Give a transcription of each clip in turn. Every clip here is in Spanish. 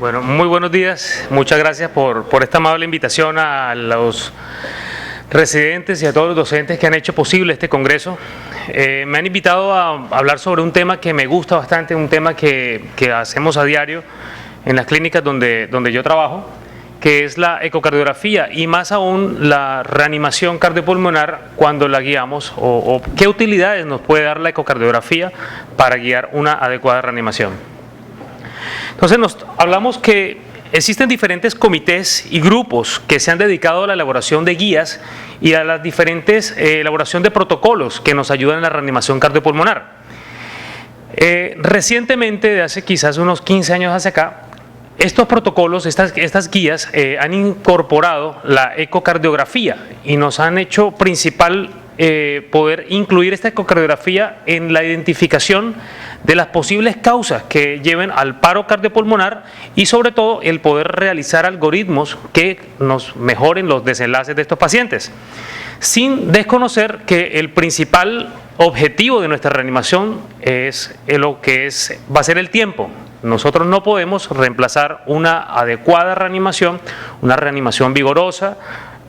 Bueno, muy buenos días. Muchas gracias por esta amable invitación a los residentes y a todos los docentes que han hecho posible este congreso. Me han invitado a hablar sobre un tema que me gusta bastante, un tema que hacemos a diario en las clínicas donde yo trabajo, que es la ecocardiografía y más aún la reanimación cardiopulmonar cuando la guiamos o qué utilidades nos puede dar la ecocardiografía para guiar una adecuada reanimación. Entonces hablamos que existen diferentes comités y grupos que se han dedicado a la elaboración de guías y a las diferentes elaboración de protocolos que nos ayudan en la reanimación cardiopulmonar. Recientemente, de hace quizás unos 15 años hacia acá, estos protocolos, estas guías han incorporado la ecocardiografía y nos han hecho principal poder incluir esta ecocardiografía en la identificación de las posibles causas que lleven al paro cardiopulmonar y sobre todo el poder realizar algoritmos que nos mejoren los desenlaces de estos pacientes, sin desconocer que el principal objetivo de nuestra reanimación es lo que va a ser el tiempo. Nosotros no podemos reemplazar una adecuada reanimación, una reanimación vigorosa,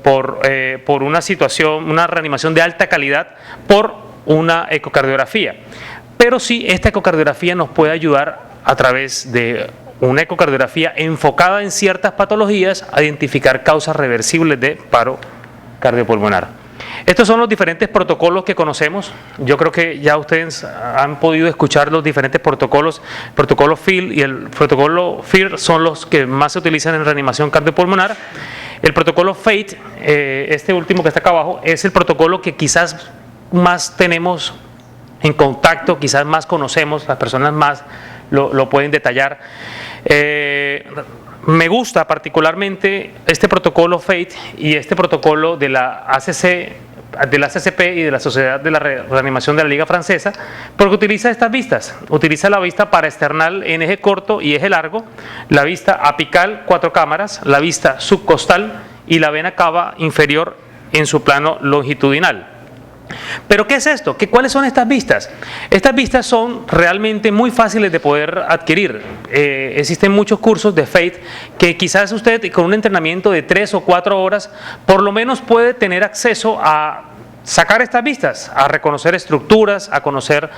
por una reanimación de alta calidad, por una ecocardiografía. Pero sí, esta ecocardiografía nos puede ayudar a través de una ecocardiografía enfocada en ciertas patologías a identificar causas reversibles de paro cardiopulmonar. Estos son los diferentes protocolos que conocemos. Yo creo que ya ustedes han podido escuchar los diferentes protocolos. El protocolo FIL y el protocolo FIR son los que más se utilizan en reanimación cardiopulmonar. El protocolo FATE, este último que está acá abajo, es el protocolo que quizás más tenemos en contacto, quizás más conocemos, las personas más lo pueden detallar. Me gusta particularmente este protocolo FATE y este protocolo de la ACCP y de la Sociedad de la Reanimación de la Liga Francesa, porque utiliza estas vistas. Utiliza la vista paraesternal en eje corto y eje largo, la vista apical 4 cámaras, la vista subcostal y la vena cava inferior en su plano longitudinal. ¿Pero qué es esto? ¿Cuáles son estas vistas? Estas vistas son realmente muy fáciles de poder adquirir. Existen muchos cursos de FATE que quizás usted con un entrenamiento de 3 o 4 horas por lo menos puede tener acceso a sacar estas vistas, a reconocer estructuras, a conocer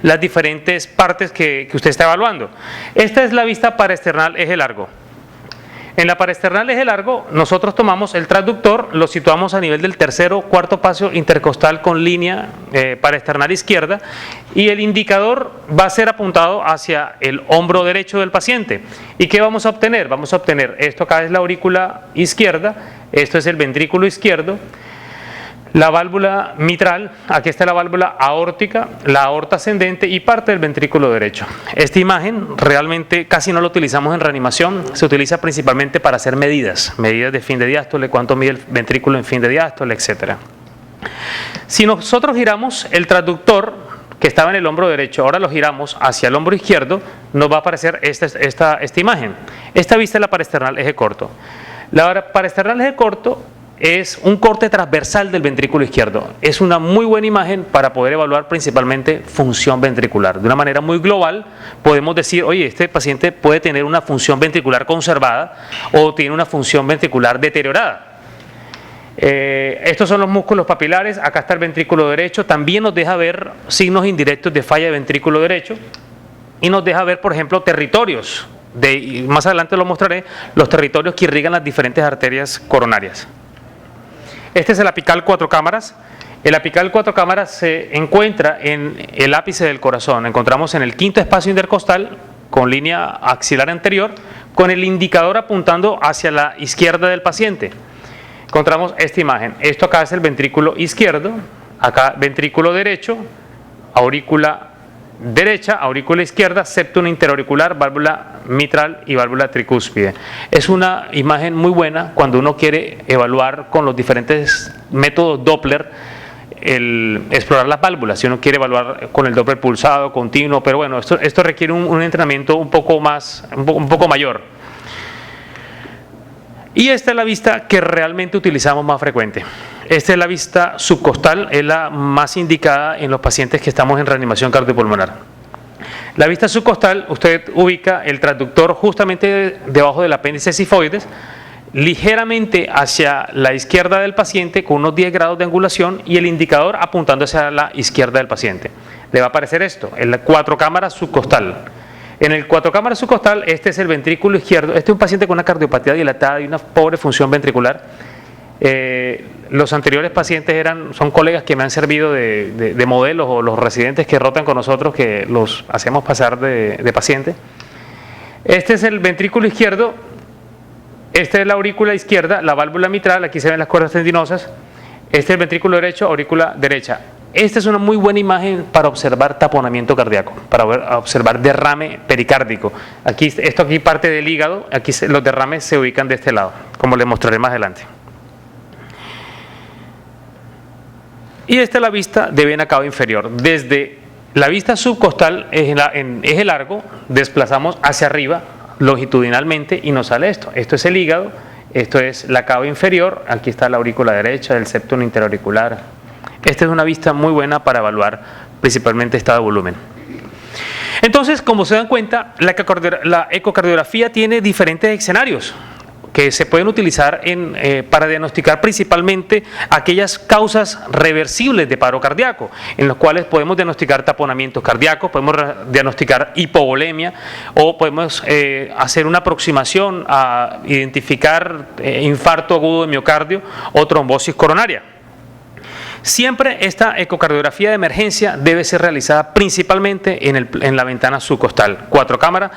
las diferentes partes que usted está evaluando. Esta es la vista paraesternal eje largo. En la paraesternal eje largo, nosotros tomamos el transductor, lo situamos a nivel del tercero o cuarto paso intercostal con línea paraesternal izquierda y el indicador va a ser apuntado hacia el hombro derecho del paciente. ¿Y qué vamos a obtener? Vamos a obtener, esto acá es la aurícula izquierda, esto es el ventrículo izquierdo, la válvula mitral, aquí está la válvula aórtica, la aorta ascendente y parte del ventrículo derecho. Esta imagen realmente casi no la utilizamos en reanimación, se utiliza principalmente para hacer medidas de fin de diástole, cuánto mide el ventrículo en fin de diástole, etc. Si nosotros giramos el transductor que estaba en el hombro derecho, ahora lo giramos hacia el hombro izquierdo, nos va a aparecer esta imagen. Esta vista es la paraesternal eje corto. La paraesternal eje corto es un corte transversal del ventrículo izquierdo. Es una muy buena imagen para poder evaluar principalmente función ventricular. De una manera muy global podemos decir, oye, este paciente puede tener una función ventricular conservada o tiene una función ventricular deteriorada. Estos son los músculos papilares, acá está el ventrículo derecho, también nos deja ver signos indirectos de falla de ventrículo derecho y nos deja ver, por ejemplo, territorios, más adelante lo mostraré, los territorios que irrigan las diferentes arterias coronarias. Este es el apical 4 cámaras. El apical 4 cámaras se encuentra en el ápice del corazón. Encontramos en el quinto espacio intercostal con línea axilar anterior, con el indicador apuntando hacia la izquierda del paciente. Encontramos esta imagen. Esto acá es el ventrículo izquierdo, acá ventrículo derecho, aurícula derecha, aurícula izquierda, septum interauricular, válvula mitral y válvula tricúspide. Es una imagen muy buena cuando uno quiere evaluar con los diferentes métodos Doppler explorar las válvulas, si uno quiere evaluar con el Doppler pulsado, continuo, pero bueno, esto requiere un entrenamiento un poco mayor. Y esta es la vista que realmente utilizamos más frecuente. Esta es la vista subcostal, es la más indicada en los pacientes que estamos en reanimación cardiopulmonar. La vista subcostal, usted ubica el transductor justamente debajo del apéndice sifoides, ligeramente hacia la izquierda del paciente con unos 10 grados de angulación y el indicador apuntando hacia la izquierda del paciente. Le va a aparecer esto, el 4 cámaras subcostal. En el 4 cámaras subcostal, este es el ventrículo izquierdo. Este es un paciente con una cardiopatía dilatada y una pobre función ventricular. Los anteriores pacientes son colegas que me han servido de modelos, o los residentes que rotan con nosotros, que los hacemos pasar de paciente. Este es el ventrículo izquierdo, esta es la aurícula izquierda, la válvula mitral, aquí se ven las cuerdas tendinosas. Este es el ventrículo derecho, aurícula derecha. Esta es una muy buena imagen para observar taponamiento cardíaco, para observar derrame pericárdico. Esto aquí parte del hígado, aquí los derrames se ubican de este lado, como les mostraré más adelante. Y esta es la vista de vena cava inferior. Desde la vista subcostal en eje largo, desplazamos hacia arriba longitudinalmente y nos sale esto. Esto es el hígado, esto es la cava inferior, aquí está la aurícula derecha, el septum interauricular. Esta es una vista muy buena para evaluar principalmente estado de volumen. Entonces, como se dan cuenta, la ecocardiografía tiene diferentes escenarios que se pueden utilizar para diagnosticar principalmente aquellas causas reversibles de paro cardíaco, en los cuales podemos diagnosticar taponamientos cardíacos, podemos diagnosticar hipovolemia, o podemos hacer una aproximación a identificar infarto agudo de miocardio o trombosis coronaria. Siempre esta ecocardiografía de emergencia debe ser realizada principalmente en la ventana subcostal, 4 cámaras.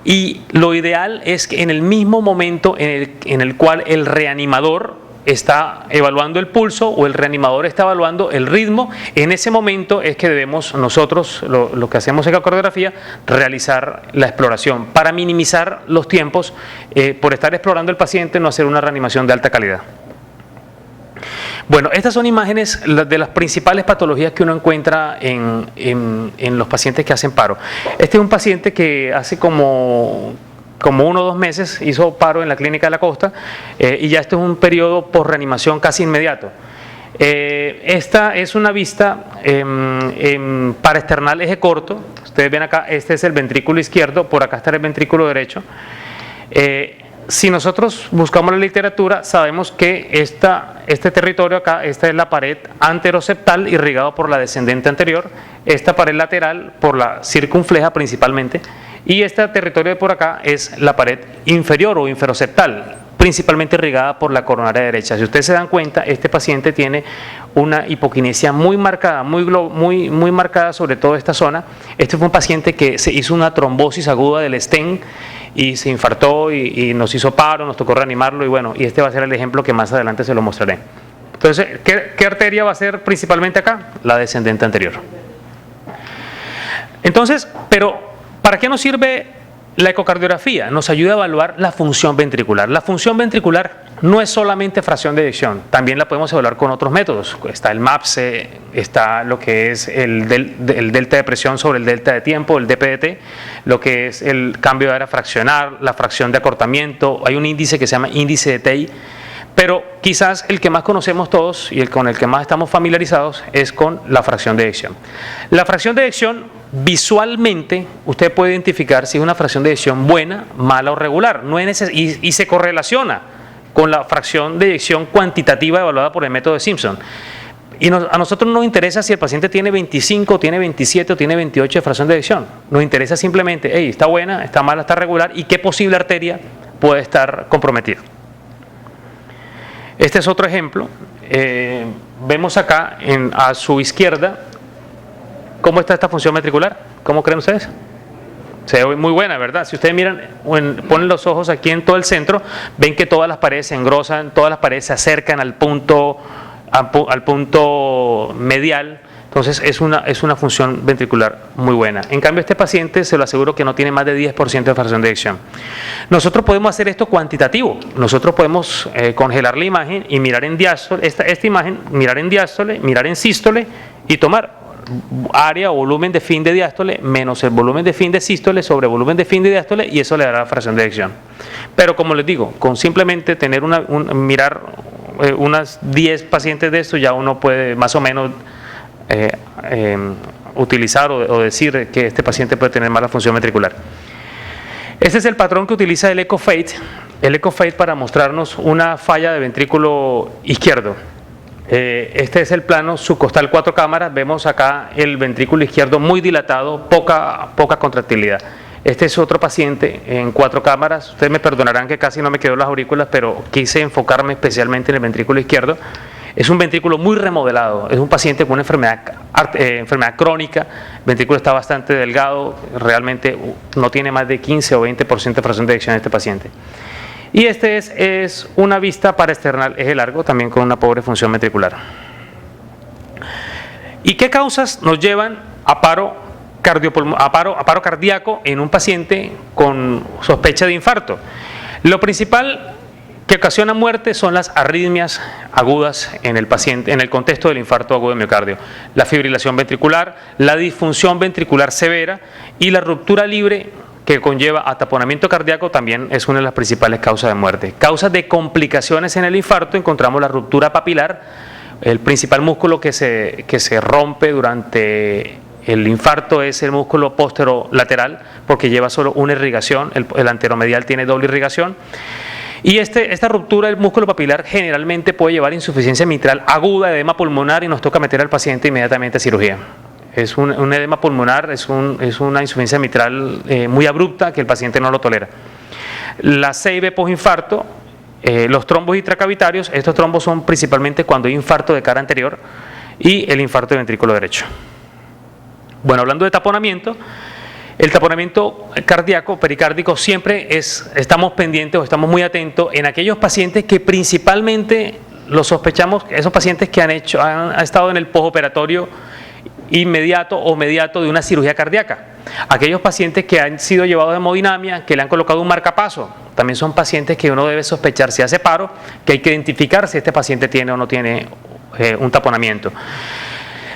Y lo ideal es que en el mismo momento en el cual el reanimador está evaluando el pulso o el reanimador está evaluando el ritmo, en ese momento es que debemos nosotros, lo que hacemos en ecocardiografía, realizar la exploración para minimizar los tiempos, por estar explorando el paciente, no hacer una reanimación de alta calidad. Bueno, estas son imágenes de las principales patologías que uno encuentra en los pacientes que hacen paro. Este es un paciente que hace como 1 o 2 meses hizo paro en la Clínica de la Costa, y ya este es un periodo por reanimación casi inmediato. Esta es una vista paraesternal eje corto. Ustedes ven acá, este es el ventrículo izquierdo, por acá está el ventrículo derecho. Si nosotros buscamos la literatura, sabemos que este territorio acá, esta es la pared anteroseptal irrigado por la descendente anterior, esta pared lateral por la circunfleja principalmente, y este territorio de por acá es la pared inferior o inferoseptal, principalmente irrigada por la coronaria derecha. Si ustedes se dan cuenta, este paciente tiene una hipoquinesia muy marcada, muy marcada sobre todo esta zona. Este fue un paciente que se hizo una trombosis aguda del stent y se infartó y nos hizo paro, nos tocó reanimarlo, y bueno, y este va a ser el ejemplo que más adelante se lo mostraré. Entonces, ¿qué arteria va a ser principalmente acá? La descendente anterior. Entonces, pero ¿para qué nos sirve la ecocardiografía? Nos ayuda a evaluar la función ventricular. La función ventricular no es solamente fracción de eyección, también la podemos evaluar con otros métodos. Está el MAPSE, está lo que es el delta de presión sobre el delta de tiempo, el DPDT, lo que es el cambio de área fraccionar, la fracción de acortamiento. Hay un índice que se llama índice de TI, pero quizás el que más conocemos todos y con el que más estamos familiarizados es con la fracción de eyección. La fracción de eyección, visualmente, usted puede identificar si es una fracción de eyección buena, mala o regular, y se correlaciona con la fracción de eyección cuantitativa evaluada por el método de Simpson. Y a nosotros no nos interesa si el paciente tiene 25, tiene 27 o tiene 28 de fracción de eyección. Nos interesa simplemente, hey, está buena, está mala, está regular, y qué posible arteria puede estar comprometida. Este es otro ejemplo. Vemos acá a su izquierda cómo está esta función ventricular. ¿Cómo creen ustedes? Se ve muy buena, ¿verdad? Si ustedes miran, ponen los ojos aquí en todo el centro, ven que todas las paredes se engrosan, todas las paredes se acercan al punto medial. Entonces es una función ventricular muy buena. En cambio, este paciente se lo aseguro que no tiene más de 10% de fracción de eyección. Nosotros podemos hacer esto cuantitativo. Nosotros podemos congelar la imagen y mirar en diástole, esta imagen, mirar en diástole, mirar en sístole y tomar área o volumen de fin de diástole menos el volumen de fin de sístole sobre volumen de fin de diástole, y eso le dará la fracción de eyección. Pero como les digo, con simplemente tener mirar unas 10 pacientes de esto, ya uno puede más o menos utilizar o decir que este paciente puede tener mala función ventricular. Este es el patrón que utiliza el EcoFate para mostrarnos una falla de ventrículo izquierdo. Este es el plano subcostal 4 cámaras. Vemos acá el ventrículo izquierdo muy dilatado, poca contractilidad. Este es otro paciente en 4 cámaras. Ustedes me perdonarán que casi no me quedó las aurículas, pero quise enfocarme especialmente en el ventrículo izquierdo. Es un ventrículo muy remodelado, es un paciente con una enfermedad crónica, el ventrículo está bastante delgado, realmente no tiene más de 15 o 20% de fracción de eyección este paciente. Y este es una vista paraesternal eje largo, también con una pobre función ventricular. ¿Y qué causas nos llevan a paro cardíaco en un paciente con sospecha de infarto? Lo principal que ocasiona muerte son las arritmias agudas en el paciente, en el contexto del infarto agudo de miocardio. La fibrilación ventricular, la disfunción ventricular severa y la ruptura libre que conlleva a taponamiento cardíaco también es una de las principales causas de muerte. Causas de complicaciones en el infarto, encontramos la ruptura papilar, el principal músculo que se rompe durante el infarto es el músculo posterolateral porque lleva solo una irrigación, el anteromedial tiene doble irrigación. Y esta ruptura del músculo papilar generalmente puede llevar a insuficiencia mitral aguda, edema pulmonar y nos toca meter al paciente inmediatamente a cirugía. Es un edema pulmonar, es una insuficiencia mitral muy abrupta que el paciente no lo tolera. La CIB postinfarto, los trombos intracavitarios, estos trombos son principalmente cuando hay infarto de cara anterior y el infarto de ventrículo derecho. Bueno, hablando de taponamiento, el taponamiento cardíaco, pericárdico, siempre estamos pendientes o estamos muy atentos en aquellos pacientes que principalmente los sospechamos, esos pacientes que han estado en el postoperatorio inmediato o mediato de una cirugía cardíaca. Aquellos pacientes que han sido llevados de hemodinamia, que le han colocado un marcapaso, también son pacientes que uno debe sospechar si hace paro, que hay que identificar si este paciente tiene o no tiene un taponamiento.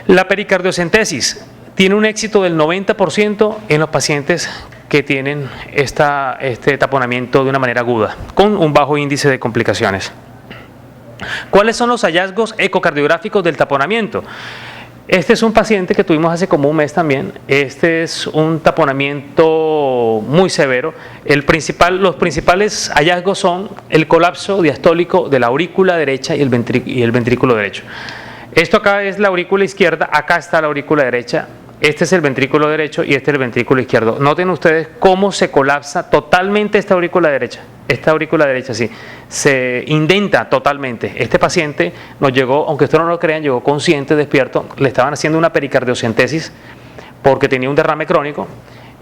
La pericardiocentesis tiene un éxito del 90% en los pacientes que tienen este taponamiento de una manera aguda, con un bajo índice de complicaciones. ¿Cuáles son los hallazgos ecocardiográficos del taponamiento? Este es un paciente que tuvimos hace como un mes también. Este es un taponamiento muy severo. Los principales hallazgos son el colapso diastólico de la aurícula derecha y el ventrículo derecho. Esto acá es la aurícula izquierda, acá está la aurícula derecha. Este es el ventrículo derecho y este es el ventrículo izquierdo. Noten ustedes cómo se colapsa totalmente esta aurícula derecha. Esta aurícula derecha, sí, se indenta totalmente. Este paciente nos llegó, aunque ustedes no lo crean, llegó consciente, despierto. Le estaban haciendo una pericardiocentesis porque tenía un derrame crónico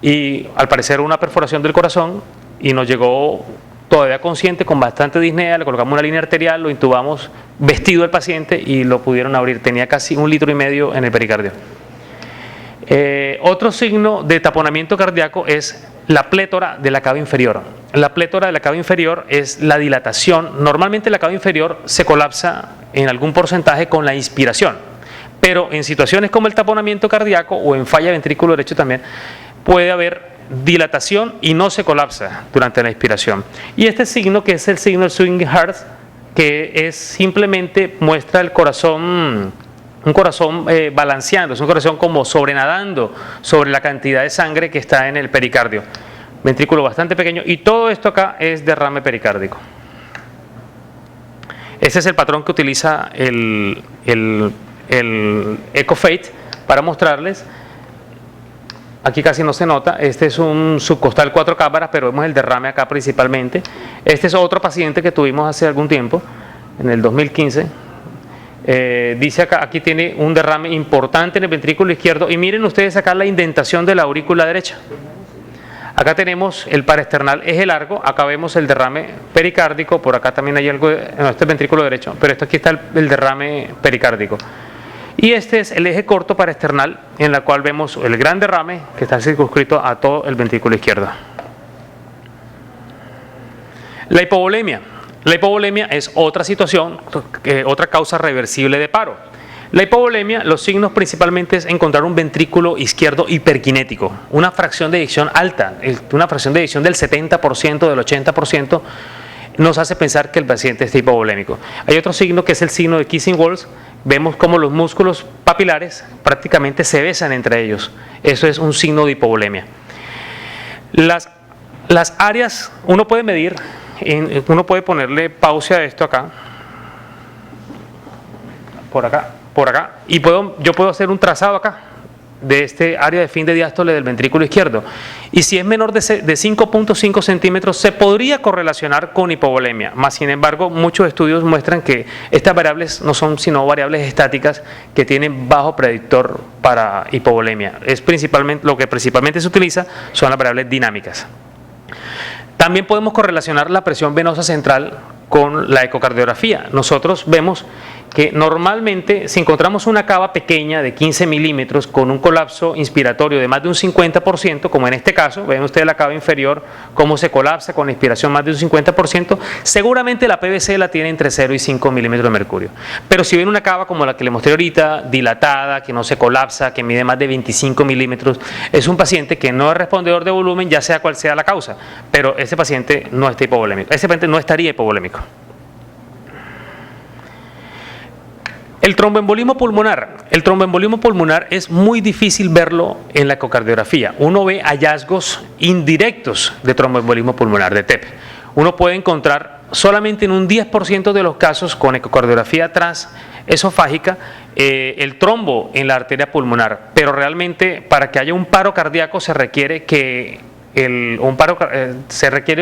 y al parecer una perforación del corazón y nos llegó todavía consciente con bastante disnea. Le colocamos una línea arterial, lo intubamos vestido el paciente y lo pudieron abrir. Tenía casi 1,5 litros en el pericardio. Otro signo de taponamiento cardíaco es la plétora de la cava inferior. La plétora de la cava inferior es la dilatación. Normalmente la cava inferior se colapsa en algún porcentaje con la inspiración, pero en situaciones como el taponamiento cardíaco o en falla ventrículo derecho también puede haber dilatación y no se colapsa durante la inspiración. Y este signo, que es el signo del swinging heart, que es simplemente muestra el corazón, un corazón balanceando, es un corazón como sobrenadando sobre la cantidad de sangre que está en el pericardio. Ventrículo bastante pequeño y todo esto acá es derrame pericárdico. Ese es el patrón que utiliza el EcoFate para mostrarles. Aquí casi no se nota, este es un subcostal 4 cámaras, pero vemos el derrame acá principalmente. Este es otro paciente que tuvimos hace algún tiempo, en el 2015. Dice acá, aquí tiene un derrame importante en el ventrículo izquierdo y miren ustedes acá la indentación de la aurícula derecha. Acá tenemos el paraesternal eje largo, acá vemos el derrame pericárdico, por acá también hay algo, no, este es el ventrículo derecho, pero aquí está el derrame pericárdico. Y este es el eje corto paraesternal, en la cual vemos el gran derrame que está circunscrito a todo el ventrículo izquierdo. La hipovolemia. La hipovolemia es otra situación, otra causa reversible de paro. La hipovolemia, los signos principalmente es encontrar un ventrículo izquierdo hiperkinético, una fracción de eyección alta, una fracción de eyección del 70%, del 80%, nos hace pensar que el paciente está hipovolémico. Hay otro signo que es el signo de kissing walls. Vemos cómo los músculos papilares prácticamente se besan entre ellos. Eso es un signo de hipovolemia. Las áreas, uno puede medir, uno puede ponerle pausa a esto acá, por acá, y yo puedo hacer un trazado acá de este área de fin de diástole del ventrículo izquierdo, y si es menor de 5.5 centímetros se podría correlacionar con hipovolemia, más sin embargo muchos estudios muestran que estas variables no son sino variables estáticas que tienen bajo predictor para hipovolemia. Lo que principalmente se utiliza son las variables dinámicas. También podemos correlacionar la presión venosa central con la ecocardiografía. Nosotros vemos que normalmente si encontramos una cava pequeña de 15 milímetros con un colapso inspiratorio de más de un 50%, como en este caso, ven ustedes la cava inferior, cómo se colapsa con la inspiración más de un 50%, seguramente la PVC la tiene entre 0 y 5 milímetros de mercurio. Pero si ven una cava como la que le mostré ahorita, dilatada, que no se colapsa, que mide más de 25 milímetros, es un paciente que no es respondedor de volumen, ya sea cual sea la causa, pero ese paciente no está hipovolémico, ese paciente no estaría hipovolémico. El tromboembolismo pulmonar. El tromboembolismo pulmonar es muy difícil verlo en la ecocardiografía. Uno ve hallazgos indirectos de tromboembolismo pulmonar, de TEP. Uno puede encontrar solamente en un 10% de los casos con ecocardiografía transesofágica el trombo en la arteria pulmonar, pero realmente para que haya un paro cardíaco se requiere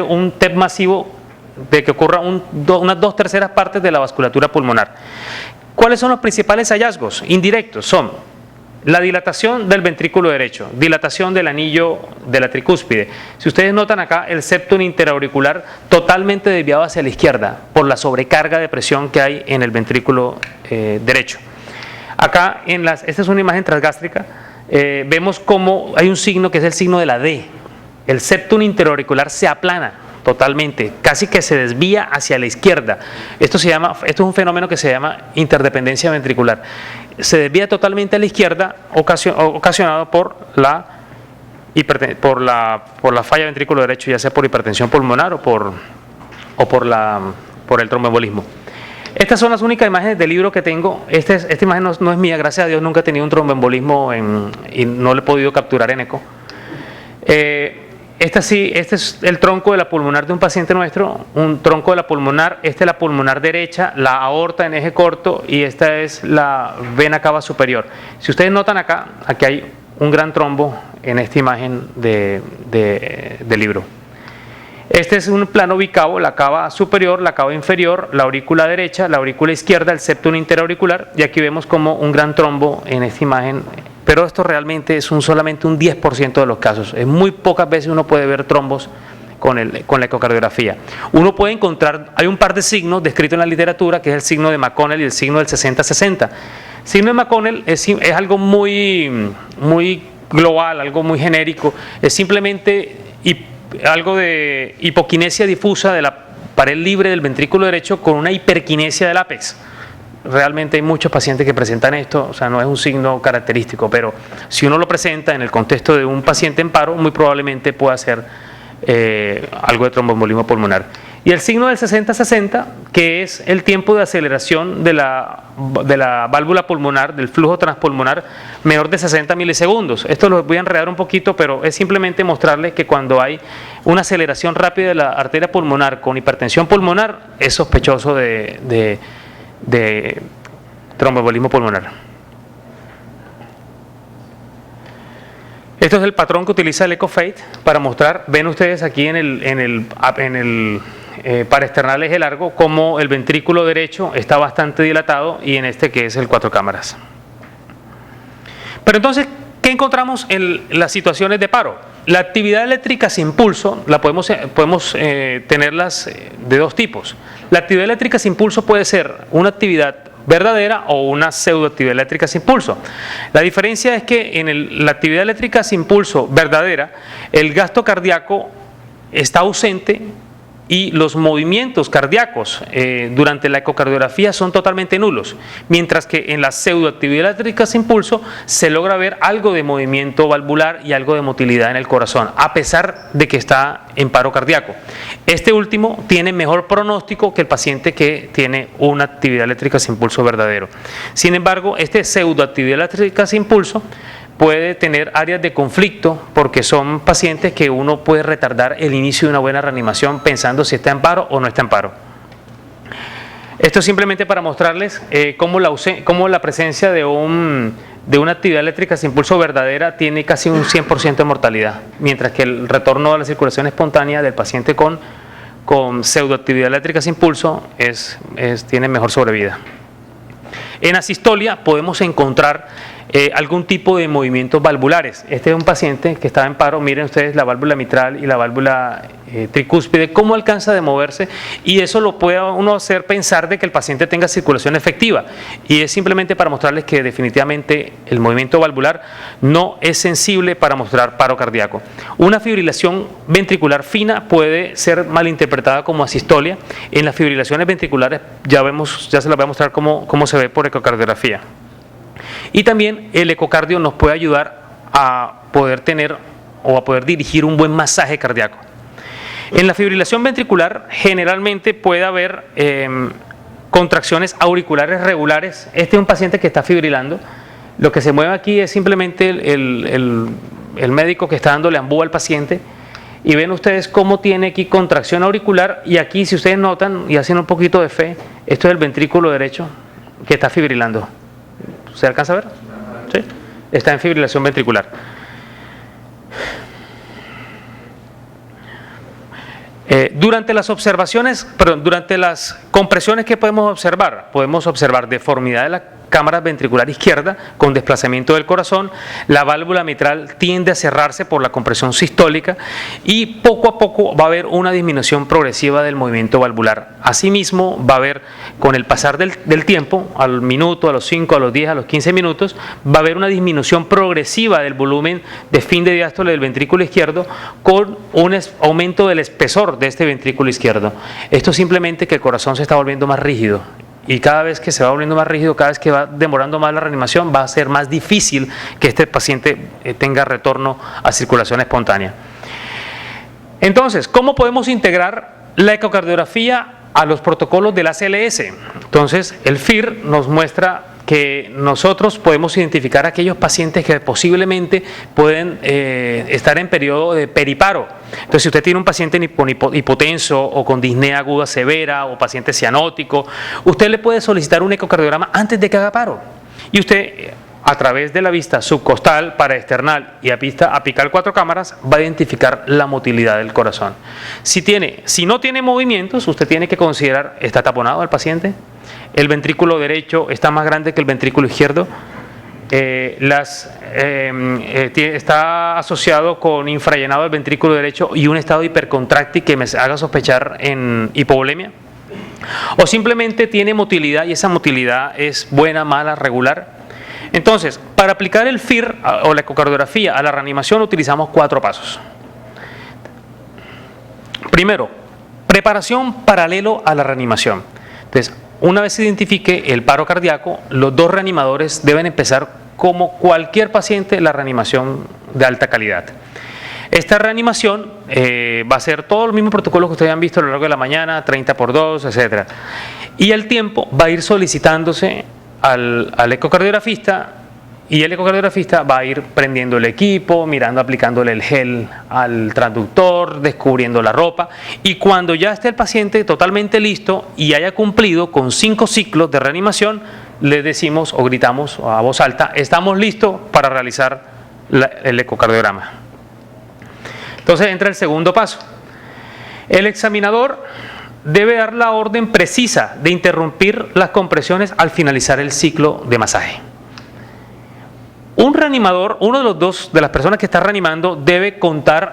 un TEP masivo de que ocurra unas 2/3 partes de la vasculatura pulmonar. ¿Cuáles son los principales hallazgos indirectos? Son la dilatación del ventrículo derecho, dilatación del anillo de la tricúspide. Si ustedes notan acá, el septum interauricular totalmente desviado hacia la izquierda por la sobrecarga de presión que hay en el ventrículo derecho. Acá, esta es una imagen transgástrica, vemos cómo hay un signo que es el signo de la D. El septum interauricular se aplana totalmente, casi que se desvía hacia la izquierda. Esto es un fenómeno que se llama interdependencia ventricular. Se desvía totalmente a la izquierda, ocasionado por la falla ventrículo derecho, ya sea por hipertensión pulmonar o por el tromboembolismo. Estas son las únicas imágenes del libro que tengo. Esta imagen no es mía, gracias a Dios nunca he tenido un tromboembolismo y no lo he podido capturar en eco. Este es el tronco de la pulmonar de un paciente nuestro, un tronco de la pulmonar, esta es la pulmonar derecha, la aorta en eje corto y esta es la vena cava superior. Si ustedes notan acá, aquí hay un gran trombo en esta imagen del libro. Este es un plano bicavo, la cava superior, la cava inferior, la aurícula derecha, la aurícula izquierda, el septum interauricular y aquí vemos como un gran trombo en esta imagen. Pero esto realmente es solamente un 10% de los casos. En muy pocas veces uno puede ver trombos con la ecocardiografía. Uno puede encontrar, hay un par de signos descritos en la literatura, que es el signo de McConnell y el signo del 60-60. El signo de McConnell es algo muy global, algo muy genérico. Es simplemente algo de hipoquinesia difusa de la pared libre del ventrículo derecho con una hiperquinesia del ápex. Realmente hay muchos pacientes que presentan esto, o sea, no es un signo característico, pero si uno lo presenta en el contexto de un paciente en paro, muy probablemente pueda ser algo de tromboembolismo pulmonar. Y el signo del 60-60, que es el tiempo de aceleración de la válvula pulmonar, del flujo transpulmonar, menor de 60 milisegundos. Esto lo voy a enredar un poquito, pero es simplemente mostrarles que cuando hay una aceleración rápida de la arteria pulmonar con hipertensión pulmonar, es sospechoso de tromboembolismo pulmonar. Esto es el patrón que utiliza el EcoFate para mostrar, ven ustedes aquí en el paraesternal eje largo, como el ventrículo derecho está bastante dilatado y en este que es el 4 cámaras. Pero entonces, ¿qué encontramos en las situaciones de paro? La actividad eléctrica sin pulso la podemos tenerlas de dos tipos. La actividad eléctrica sin pulso puede ser una actividad verdadera o una pseudoactividad eléctrica sin pulso. La diferencia es que en la actividad eléctrica sin pulso verdadera, el gasto cardíaco está ausente y los movimientos cardíacos durante la ecocardiografía son totalmente nulos, mientras que en la pseudoactividad eléctrica sin pulso se logra ver algo de movimiento valvular y algo de motilidad en el corazón, a pesar de que está en paro cardíaco. Este último tiene mejor pronóstico que el paciente que tiene una actividad eléctrica sin pulso verdadero. Sin embargo, este pseudoactividad eléctrica sin pulso puede tener áreas de conflicto porque son pacientes que uno puede retardar el inicio de una buena reanimación pensando si está en paro o no está en paro. Esto es simplemente para mostrarles cómo la presencia de una actividad eléctrica sin pulso verdadera tiene casi un 100% de mortalidad, mientras que el retorno a la circulación espontánea del paciente con pseudoactividad eléctrica sin pulso tiene mejor sobrevida. En asistolia podemos encontrar algún tipo de movimientos valvulares. Este es un paciente que estaba en paro, miren ustedes la válvula mitral y la válvula tricúspide, cómo alcanza de moverse, y eso lo puede uno hacer pensar de que el paciente tenga circulación efectiva, y es simplemente para mostrarles que definitivamente el movimiento valvular no es sensible para mostrar paro cardíaco. Una fibrilación ventricular fina puede ser malinterpretada como asistolia. En las fibrilaciones ventriculares ya se las voy a mostrar cómo se ve por ecocardiografía. Y también el ecocardio nos puede ayudar a poder tener o a poder dirigir un buen masaje cardíaco. En la fibrilación ventricular generalmente puede haber contracciones auriculares regulares. Este es un paciente que está fibrilando. Lo que se mueve aquí es simplemente el médico que está dándole ambúa al paciente. Y ven ustedes cómo tiene aquí contracción auricular, y aquí, si ustedes notan y hacen un poquito de fe, esto es el ventrículo derecho que está fibrilando. ¿Se alcanza a ver? ¿Sí? Está en fibrilación ventricular. Durante las compresiones que podemos observar deformidad de la cámara ventricular izquierda con desplazamiento del corazón. La válvula mitral tiende a cerrarse por la compresión sistólica y poco a poco va a haber una disminución progresiva del movimiento valvular. Asimismo, va a haber, con el pasar del tiempo, al minuto, a los 5, a los 10, a los 15 minutos, va a haber una disminución progresiva del volumen de fin de diástole del ventrículo izquierdo con un aumento del espesor de este ventrículo izquierdo. Esto es simplemente que el corazón se está volviendo más rígido. Y cada vez que se va volviendo más rígido, cada vez que va demorando más la reanimación, va a ser más difícil que este paciente tenga retorno a circulación espontánea. Entonces, ¿cómo podemos integrar la ecocardiografía a los protocolos del ACLS? Entonces, el FIR nos muestra que nosotros podemos identificar a aquellos pacientes que posiblemente pueden estar en periodo de periparo. Entonces, si usted tiene un paciente hipotenso o con disnea aguda severa o paciente cianótico, usted le puede solicitar un ecocardiograma antes de que haga paro. Y usted, a través de la vista subcostal, paraesternal y a vista apical 4 cámaras, va a identificar la motilidad del corazón. Si no tiene movimientos, usted tiene que considerar, ¿está taponado el paciente? El ventrículo derecho está más grande que el ventrículo izquierdo. Está asociado con infrallenado del ventrículo derecho y un estado hipercontráctil que me haga sospechar en hipovolemia. O simplemente tiene motilidad y esa motilidad es buena, mala, regular. Entonces, para aplicar el FIR o la ecocardiografía a la reanimación utilizamos 4 pasos. Primero, preparación paralelo a la reanimación. Entonces, una vez se identifique el paro cardíaco, los 2 reanimadores deben empezar como cualquier paciente la reanimación de alta calidad. Esta reanimación va a ser todo el mismo protocolo que ustedes han visto a lo largo de la mañana, 30×2, etc. Y el tiempo va a ir solicitándose al ecocardiografista, y el ecocardiografista va a ir prendiendo el equipo, mirando, aplicándole el gel al transductor, descubriendo la ropa, y cuando ya esté el paciente totalmente listo y haya cumplido con 5 ciclos de reanimación, le decimos o gritamos a voz alta: estamos listos para realizar el ecocardiograma. Entonces entra el segundo paso. El examinador debe dar la orden precisa de interrumpir las compresiones al finalizar el ciclo de masaje. Un reanimador, uno de los 2 de las personas que está reanimando, debe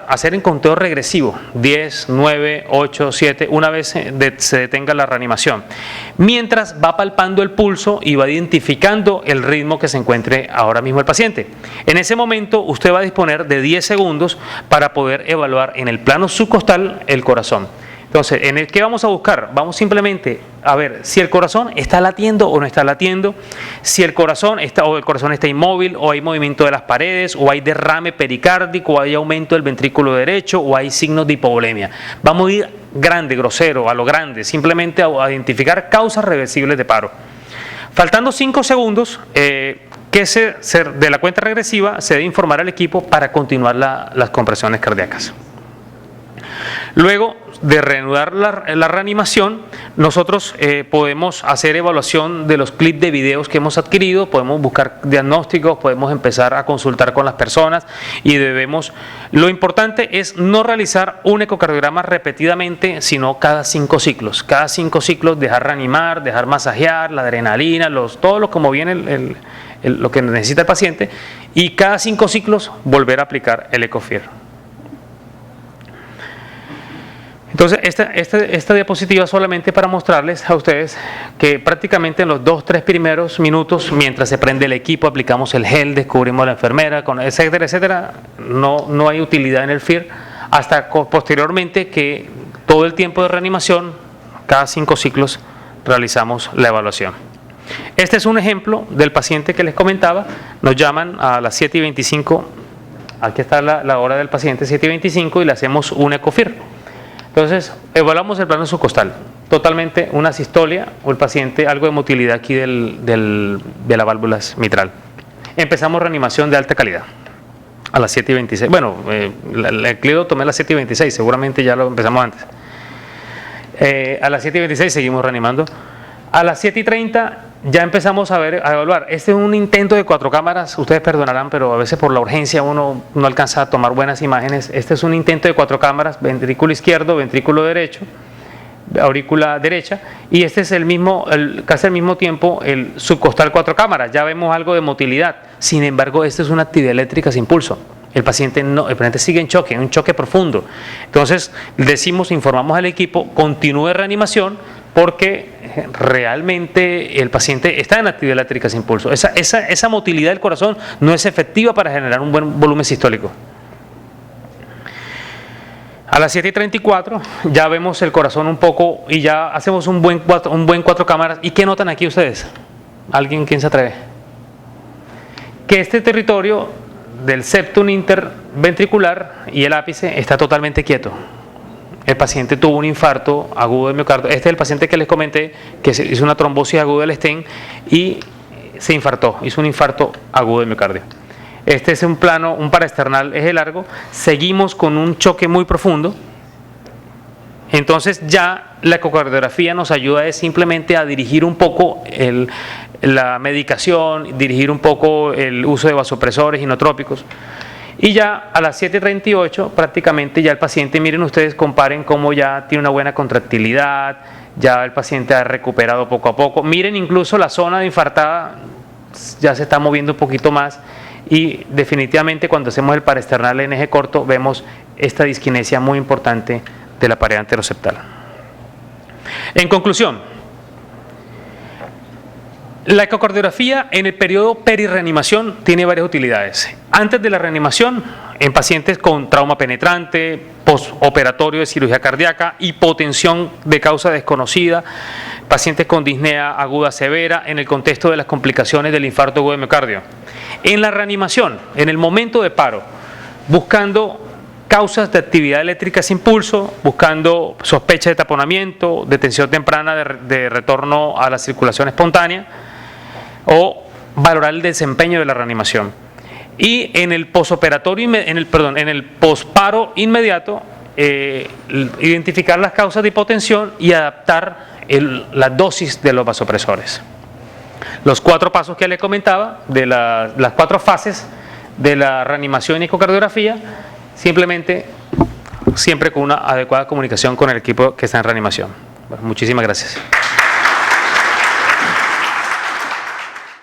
hacer en conteo regresivo, 10, 9, 8, 7, una vez se detenga la reanimación, mientras va palpando el pulso y va identificando el ritmo que se encuentre ahora mismo el paciente. En ese momento usted va a disponer de 10 segundos para poder evaluar en el plano subcostal el corazón. Entonces, ¿qué vamos a buscar? Vamos simplemente a ver si el corazón está latiendo o no está latiendo, si el corazón está inmóvil, o hay movimiento de las paredes, o hay derrame pericárdico, o hay aumento del ventrículo derecho, o hay signos de hipovolemia. Vamos a ir grosero, a lo grande, simplemente a identificar causas reversibles de paro. Faltando 5 segundos, de la cuenta regresiva, se debe informar al equipo para continuar las compresiones cardíacas. Luego de reanudar la reanimación, nosotros podemos hacer evaluación de los clips de videos que hemos adquirido, podemos buscar diagnósticos, podemos empezar a consultar con las personas y lo importante es no realizar un ecocardiograma repetidamente, sino cada 5 ciclos. Cada 5 ciclos dejar reanimar, dejar masajear, la adrenalina, todo lo como viene lo que necesita el paciente, y cada 5 ciclos volver a aplicar el EcoFear. Entonces, esta diapositiva solamente para mostrarles a ustedes que prácticamente en los 2-3 primeros minutos, mientras se prende el equipo, aplicamos el gel, descubrimos a la enfermera, etcétera, etcétera, no hay utilidad en el FEAR, hasta posteriormente que todo el tiempo de reanimación, cada 5 ciclos, realizamos la evaluación. Este es un ejemplo del paciente que les comentaba. Nos llaman a las 7:25, aquí está la hora del paciente, 7:25, y le hacemos un EcoFear. Entonces, evaluamos el plano subcostal, totalmente una sistolia, o el paciente algo de motilidad aquí de la válvula mitral. Empezamos reanimación de alta calidad a las 7:26. Bueno, el clido tomé a las 7:26, seguramente ya lo empezamos antes. A las 7:26 seguimos reanimando. A las 7:30 ya empezamos a evaluar. Este es un intento de 4 cámaras, ustedes perdonarán, pero a veces por la urgencia uno no alcanza a tomar buenas imágenes. Este es un intento de 4 cámaras, ventrículo izquierdo, ventrículo derecho, aurícula derecha, y este es casi al mismo tiempo el subcostal 4 cámaras. Ya vemos algo de motilidad, sin embargo, esta es una actividad eléctrica sin pulso. El paciente sigue en choque, un choque profundo. Entonces, informamos al equipo, continúe reanimación, porque realmente el paciente está en actividad eléctrica sin pulso. Esa motilidad del corazón no es efectiva para generar un buen volumen sistólico. A las 7:34 ya vemos el corazón un poco y ya hacemos un buen 4 cámaras. ¿Y qué notan aquí ustedes? ¿Quién se atreve? Que este territorio del septum interventricular y el ápice está totalmente quieto. El paciente tuvo un infarto agudo del miocardio. Este es el paciente que les comenté que hizo una trombosis aguda del stent y se infartó, hizo un infarto agudo del miocardio. Este es un paraesternal eje largo. Seguimos con un choque muy profundo. Entonces ya la ecocardiografía nos ayuda simplemente a dirigir un poco la medicación, dirigir un poco el uso de vasopresores inotrópicos. Y ya a las 7:38 prácticamente ya el paciente, miren ustedes, comparen cómo ya tiene una buena contractilidad, ya el paciente ha recuperado poco a poco. Miren incluso la zona de infartada ya se está moviendo un poquito más, y definitivamente cuando hacemos el paraesternal en eje corto vemos esta disquinesia muy importante de la pared anteroseptal. En conclusión, la ecocardiografía en el periodo perirreanimación tiene varias utilidades. Antes de la reanimación, en pacientes con trauma penetrante, postoperatorio de cirugía cardíaca, hipotensión de causa desconocida, pacientes con disnea aguda severa, en el contexto de las complicaciones del infarto agudo de miocardio. En la reanimación, en el momento de paro, buscando causas de actividad eléctrica sin pulso, buscando sospecha de taponamiento, detención temprana de retorno a la circulación espontánea, o valorar el desempeño de la reanimación. Y en el postoperatorio, en el posparo inmediato, identificar las causas de hipotensión y adaptar la dosis de los vasopresores. Los 4 pasos que le comentaba, de las 4 fases de la reanimación y ecocardiografía, simplemente siempre con una adecuada comunicación con el equipo que está en reanimación. Bueno, muchísimas gracias.